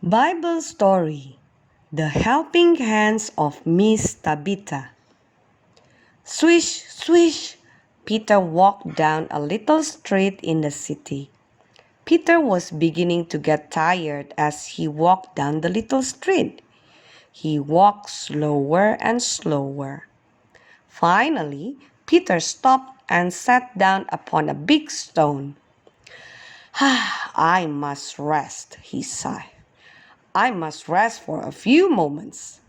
Bible Story: The Helping Hands of Miss Tabitha. Swish, swish! Peter walked down a little street in the city. Peter was beginning to get tired as he walked down the little street. He walked slower and slower. Finally, Peter stopped and sat down upon a big stone. I must rest, he sighed. I must rest for a few moments.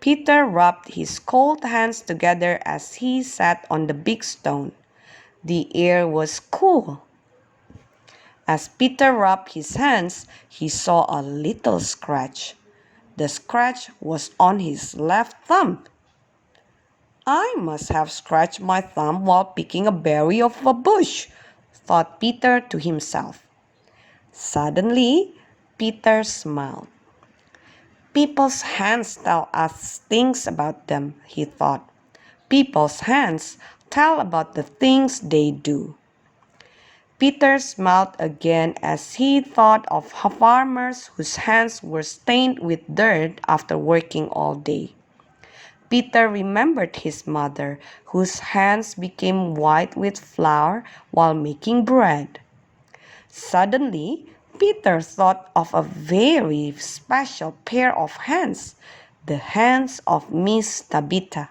Peter rubbed his cold hands together as he sat on the big stone. The air was cool. As Peter rubbed his hands, he saw a little scratch. The scratch was on his left thumb. I must have scratched my thumb while picking a berry off a bush, thought Peter to himself. Suddenly, Peter smiled. People's hands tell us things about them, he thought. People's hands tell about the things they do. Peter smiled again as he thought of farmers whose hands were stained with dirt after working all day. Peter remembered his mother, whose hands became white with flour while making bread. Suddenly, Peter thought of a very special pair of hands, the hands of Miss Tabitha.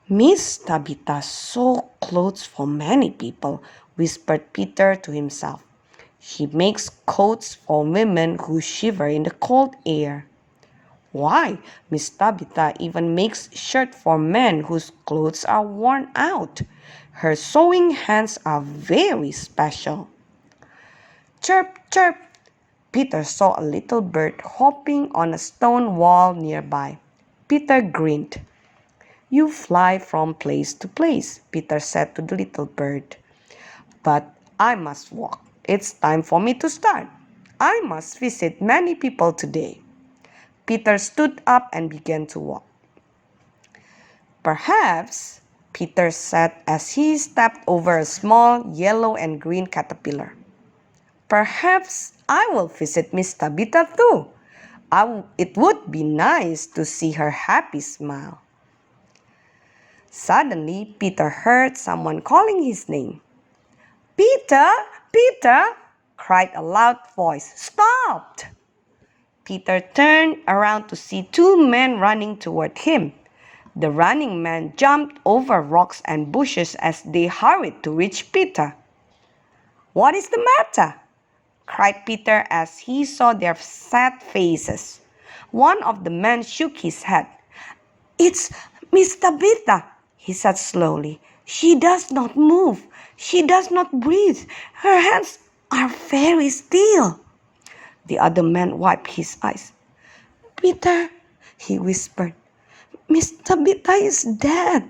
Miss Tabitha sews clothes for many people, whispered Peter to himself. She makes coats for women who shiver in the cold air. Why, Miss Tabitha even makes shirts for men whose clothes are worn out. Her sewing hands are very special. Chirp, chirp! Peter saw a little bird hopping on a stone wall nearby. Peter grinned. You fly from place to place, Peter said to the little bird. But I must walk. It's time for me to start. I must visit many people today. Peter stood up and began to walk. Perhaps, Peter said as he stepped over a small yellow and green caterpillar. Perhaps I will visit Miss Tabitha too. It would be nice to see her happy smile. Suddenly, Peter heard someone calling his name. Peter! Peter! Cried a loud voice. Stop! Peter turned around to see two men running toward him. The running men jumped over rocks and bushes as they hurried to reach Peter. What is the matter? Cried Peter as he saw their sad faces. One of the men shook his head. It's Miss Tabitha, he said slowly. She does not move. She does not breathe. Her hands are very still. The other man wiped his eyes. Peter, he whispered, Miss Tabitha is dead.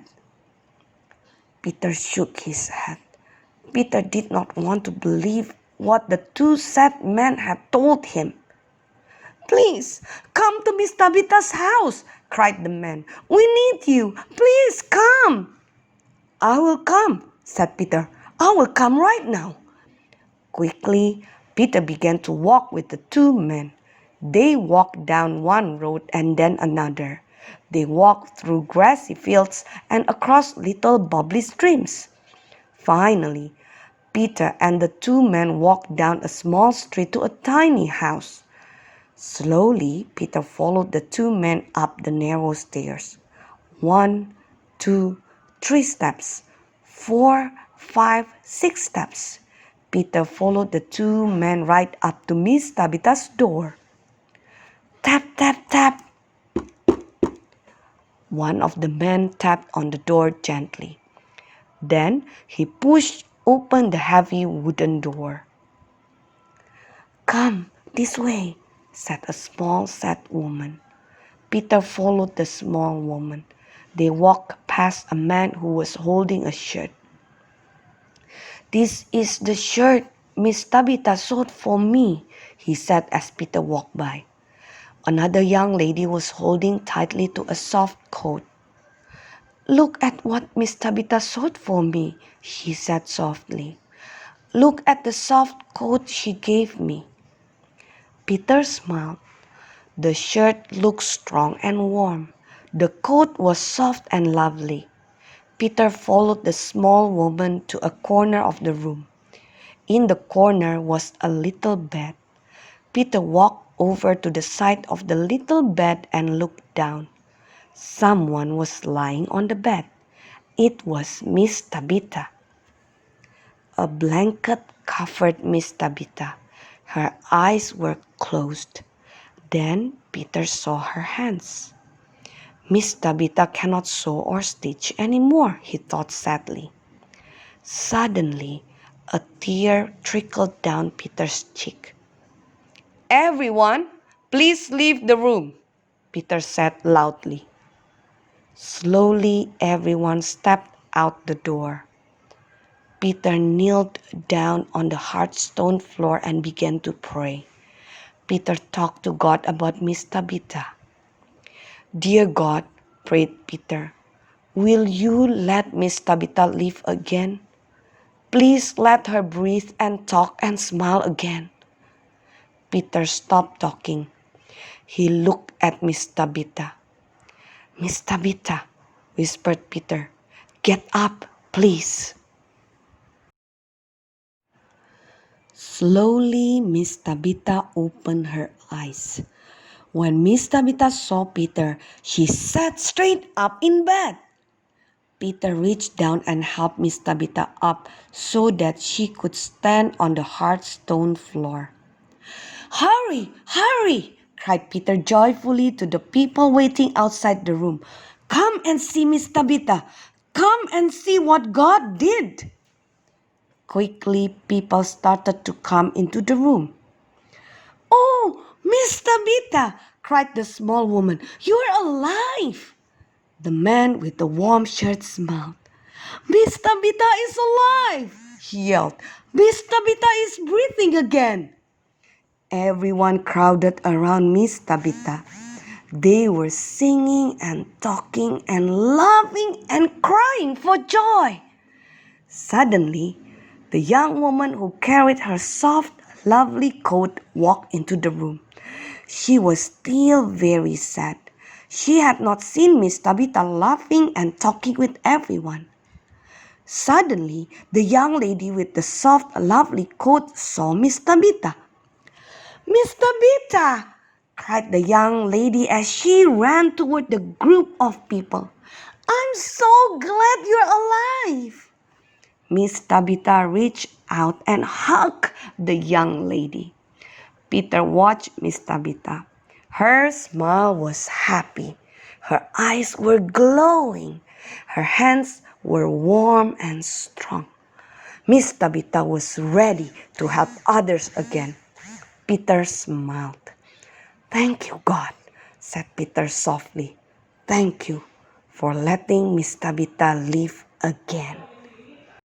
Peter shook his head. Peter did not want to believe what the two sad men had told him. Please, come to Miss Tabitha's house, cried the man. We need you. Please come. I will come, said Peter. I will come right now. Quickly, Peter began to walk with the two men. They walked down one road and then another. They walked through grassy fields and across little bubbly streams. Finally, Peter and the two men walked down a small street to a tiny house. Slowly, Peter followed the two men up the narrow stairs. 1, 2, 3 steps. 4, 5, 6 steps. Peter followed the two men right up to Miss Tabitha's door. Tap, tap, tap. One of the men tapped on the door gently. Then he pushed open the heavy wooden door. Come this way, said a small, sad woman. Peter followed the small woman. They walked past a man who was holding a shirt. This is the shirt Miss Tabitha sewed for me, he said as Peter walked by. Another young lady was holding tightly to a soft coat. Look at what Miss Tabitha sewed for me, she said softly. Look at the soft coat she gave me. Peter smiled. The shirt looked strong and warm. The coat was soft and lovely. Peter followed the small woman to a corner of the room. In the corner was a little bed. Peter walked over to the side of the little bed and looked down. Someone was lying on the bed. It was Miss Tabitha. A blanket covered Miss Tabitha. Her eyes were closed. Then Peter saw her hands. Miss Tabitha cannot sew or stitch anymore, he thought sadly. Suddenly, a tear trickled down Peter's cheek. "Everyone, please leave the room," Peter said loudly. Slowly, everyone stepped out the door. Peter knelt down on the hard stone floor and began to pray. Peter talked to God about Miss Tabitha. "Dear God," prayed Peter, "will you let Miss Tabitha live again? Please let her breathe and talk and smile again." Peter stopped talking. He looked at Miss Tabitha. "Miss Tabitha," whispered Peter, "get up, please." Slowly, Miss Tabitha opened her eyes. When Miss Tabitha saw Peter, she sat straight up in bed. Peter reached down and helped Miss Tabitha up so that she could stand on the hard stone floor. "Hurry, hurry!" cried Peter joyfully to the people waiting outside the room. "Come and see Miss Tabitha. Come and see what God did." Quickly, people started to come into the room. "Oh, Miss Tabitha!" cried the small woman. "You're alive!" The man with the warm shirt smiled. "Miss Tabitha is alive!" he yelled. "Miss Tabitha is breathing again!" Everyone crowded around Miss Tabitha. They were singing and talking and laughing and crying for joy. Suddenly, the young woman who carried her soft, lovely coat walked into the room. She was still very sad. She had not seen Miss Tabitha laughing and talking with everyone. Suddenly, the young lady with the soft, lovely coat saw Miss Tabitha. "Miss Tabitha!" cried the young lady as she ran toward the group of people. "I'm so glad you're alive!" Miss Tabitha reached out and hugged the young lady. Peter watched Miss Tabitha. Her smile was happy. Her eyes were glowing. Her hands were warm and strong. Miss Tabitha was ready to help others again. Peter smiled. "Thank you, God," said Peter softly. "Thank you for letting Miss Tabitha live again."